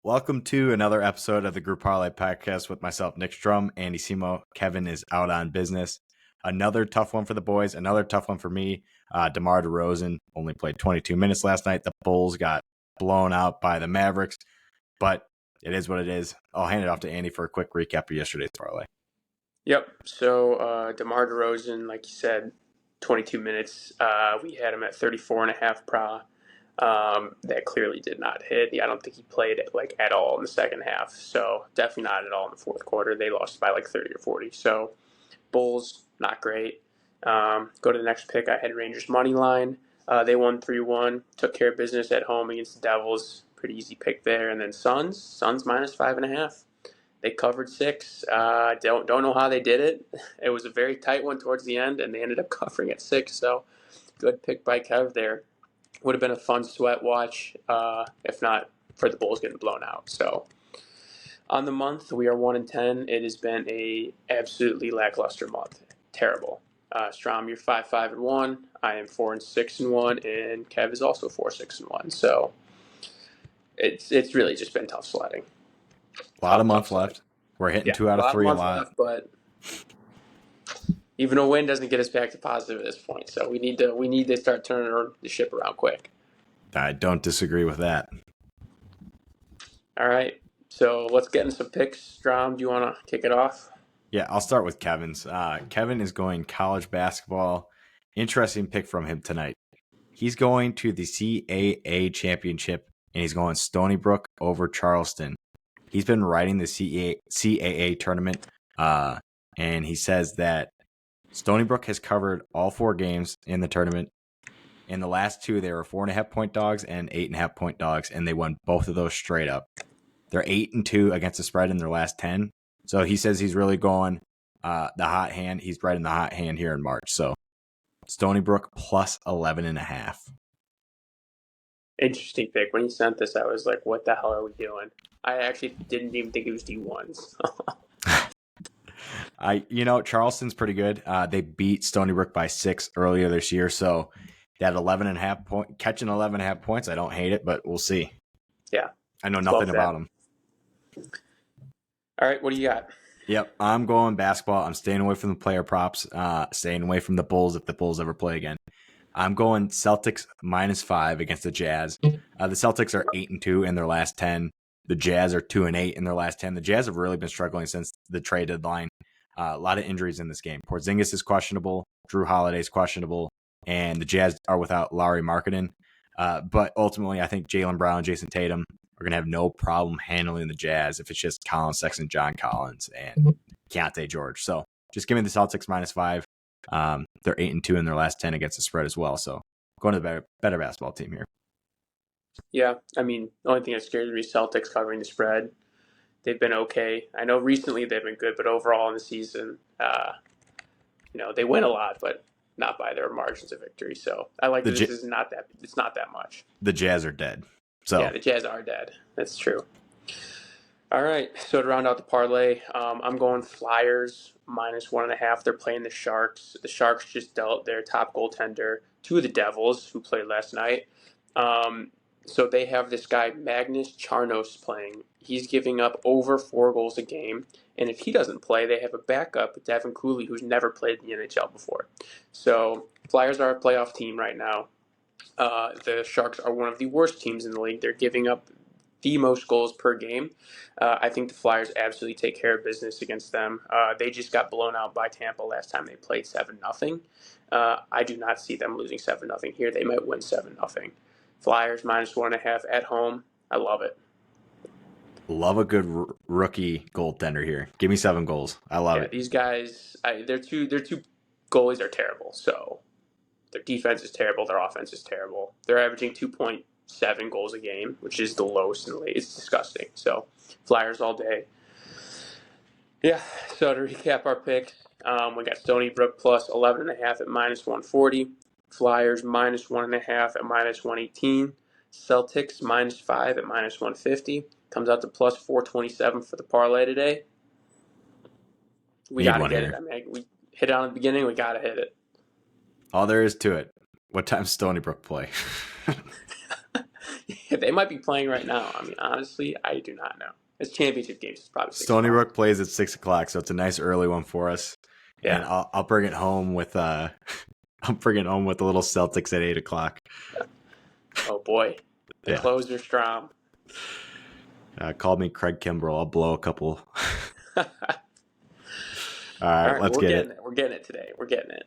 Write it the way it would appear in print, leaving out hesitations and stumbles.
Welcome to another episode of the Group Parlay podcast with myself, Nick Strum, Andy Simo. Kevin is out on business. Another tough one for the boys, another tough one for me. DeMar DeRozan only played 22 minutes last night. The Bulls got blown out by the Mavericks, but it is what it is. I'll hand it off to Andy for a quick recap of yesterday's parlay. Yep. So DeMar DeRozan, like you said, 22 minutes. We had him at 34.5 PRA. That clearly did not hit. I don't think he played at all in the second half. So definitely not at all in the fourth quarter. They lost by 30 or 40. So Bulls, not great. Go to the next pick. I had Rangers money line. They won 3-1. Took care of business at home against the Devils. Pretty easy pick there. And then Suns minus 5.5. They covered 6. Don't know how they did it. It was a very tight one towards the end, and they ended up covering at 6. So good pick by Kev there. Would have been a fun sweat watch if not for the Bulls getting blown out. So on the month, we are 1-10. It has been a absolutely lackluster month. Terrible. Strom, you're 5-5-1. I am 4-6-1, and Kev is also 4-6-1. So it's really just been tough sledding. A lot of months left. We're hitting 2 out of 3 a lot. Left, but even a win doesn't get us back to positive at this point. So we need to start turning the ship around quick. I don't disagree with that. All right. So let's get into some picks. Strom, do you want to kick it off? Yeah, I'll start with Kevin's. Kevin is going college basketball. Interesting pick from him tonight. He's going to the CAA championship, and he's going Stony Brook over Charleston. He's been riding the CAA tournament, and he says that Stony Brook has covered all 4 games in the tournament. In the last 2, they were 4.5-point dogs and 8.5-point dogs, and they won both of those straight up. They're 8-2 against the spread in their last 10. So he says he's really going the hot hand. He's riding the hot hand here in March. So Stony Brook plus 11.5. Interesting pick. When you sent this, I was like, what the hell are we doing? I actually didn't even think it was D1s. Charleston's pretty good. They beat Stony Brook by 6 earlier this year. So that 11.5 point, catching 11.5 points, I don't hate it, but we'll see. Yeah. I know nothing about them. All right, what do you got? Yep, I'm going basketball. I'm staying away from the player props, staying away from the Bulls if the Bulls ever play again. I'm going Celtics -5 against the Jazz. The Celtics are 8-2 in their last 10. The Jazz are 2-8 in their last 10. The Jazz have really been struggling since the trade deadline. A lot of injuries in this game. Porzingis is questionable. Drew Holiday is questionable. And the Jazz are without Lauri Markkanen. But ultimately, I think Jaylen Brown, Jason Tatum are going to have no problem handling the Jazz if it's just Colin Sexton, John Collins, and Keontae George. So just give me the Celtics -5. They're 8-2 in their last 10 against the spread as well. So going to the better basketball team here. Yeah, I mean, the only thing that scares me is Celtics covering the spread. They've been okay. I know recently they've been good, but overall in the season, they win a lot, but not by their margins of victory. So I like this is not that. It's not that much. The Jazz are dead. So yeah, the Jazz are dead. That's true. All right. So to round out the parlay, I'm going Flyers -1.5. They're playing the Sharks. The Sharks just dealt their top goaltender to the Devils, who played last night. So they have this guy, Magnus Charnos, playing. He's giving up over 4 goals a game. And if he doesn't play, they have a backup, Devin Cooley, who's never played in the NHL before. So Flyers are a playoff team right now. The Sharks are one of the worst teams in the league. They're giving up the most goals per game. I think the Flyers absolutely take care of business against them. They just got blown out by Tampa last time they played 7-0. I do not see them losing 7-0 here. They might win 7-0. Flyers -1.5 at home. I love it. Love a good rookie goaltender here. Give me 7 goals. I love it. These guys, their two goalies are terrible. So their defense is terrible. Their offense is terrible. They're averaging 2.7 goals a game, which is the lowest in the league. It's disgusting. So Flyers all day. Yeah. So to recap our picks, we got Stony Brook plus 11.5 at -140. Flyers -1.5 at -118. Celtics -5 at -150. Comes out to plus 427 for the parlay today. We got to get it. I mean, we hit it on the beginning. We got to hit it. All there is to it. What time Stony Brook play? They might be playing right now. I mean, honestly, I do not know. It's championship games. It's probably 6 Stony o'clock. Brook plays at 6 o'clock, so it's a nice early one for us. And Yeah. I'll bring it home with I'll bring it home with the little Celtics at 8 o'clock. Oh boy, the Yeah. closer Strom. Call me Craig Kimbrell. I'll blow a couple. All All right, right, let's we're get getting it. it. We're getting it today. We're getting it.